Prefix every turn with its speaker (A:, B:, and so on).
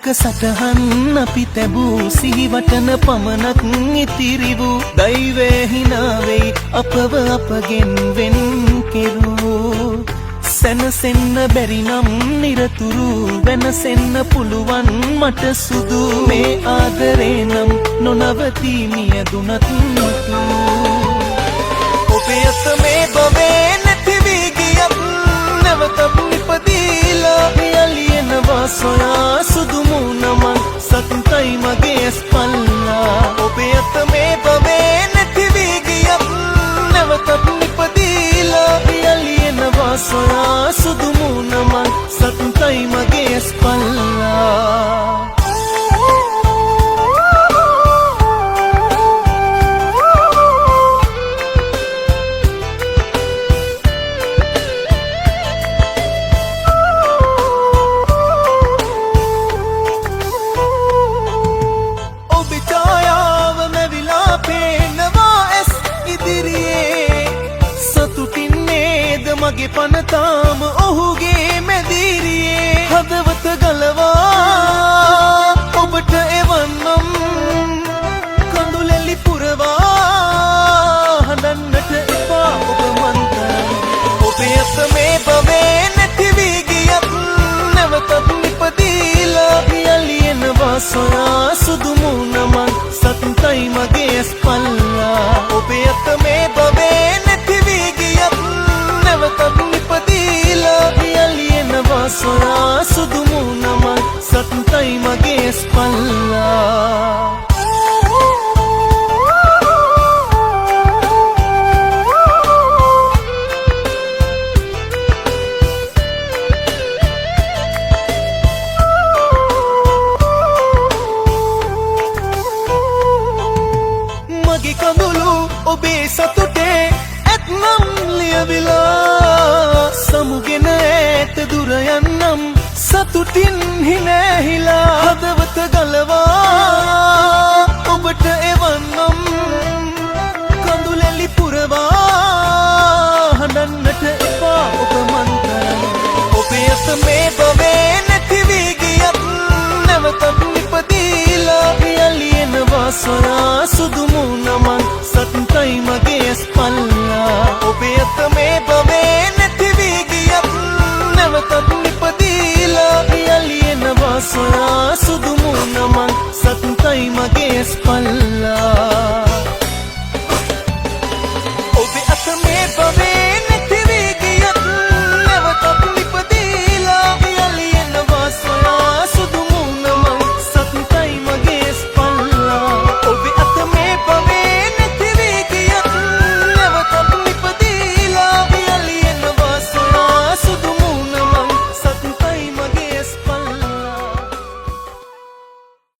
A: එක සටහන් අපි තැබූ සිහිවටන පමණක් ඉතිරි වූ දෛවයේ හිනාවෙයි අපව අපගෙන් වෙන් කෙරූ සැනසෙන්න බැරි නම් නිරතුරු වෙනසෙන්න පුළුවන් මට සුදු මේ ආදරේ නම් නොනවතී මියදුනත් ඔබේ අත මේ බවේ නැති වී ගියත් නැවතත් නිපදීලා යලියනවා සොයා සුදු මුණමන් සතුටයි මගේ ස්පල්ලා ඔබේ අත මේ බවේ නැති වී ගියත් නැවතත් නිපදීලා යලියනවා සොයා සුදු මුණමන් සතුටයි මගේ ස්පල්ලා මගේ පනතාම ඔහුගේ මැදිරියේ හදවත ගලවා ඔබට එවන්නම් කඳුලැලි පුරවා හඬන්නට එපා ඔබ මන්තරම් ඔබේ අත මේ බවේ නැති වී ගියත් නැවතත් නිපදීලා යලියනවා සොයා සුදු මුණමන් සතුටයි මගේ ස්පල්ලා ඔබේ අත මේ බවේ නැති වී ගියත් නැවතත් නිපදීලා යලියනවා සොයා සුදු මුණමන් සතුටයි මගේ ස්පල්ලා මගේ කඳුළු ඔබේ සතුටේ ඇත්නම් ලියවිලා සමුගෙන ඈත දුර යන්නම් සතුටින් හිනැහිලා හදවත ගලවා ඔබට එවන්නම් කඳුලැලි පුරවා හඬන්නට එපා ඔබ මන්තරම් ඔබේ අත මේ බවේ නැති වී ගියත් නැවතත් නිපදීලා යලියනවා සොයා සුදු මුණමන් සතුටයි මගේ ස්පල්ලා ඔබේ අත මේ බවේ නැති වී ගියත් නැවතත් නිපදීලා යලියනවා සොයා සුදු මුණමන් සතුටයි මගේ ස්පල්ලා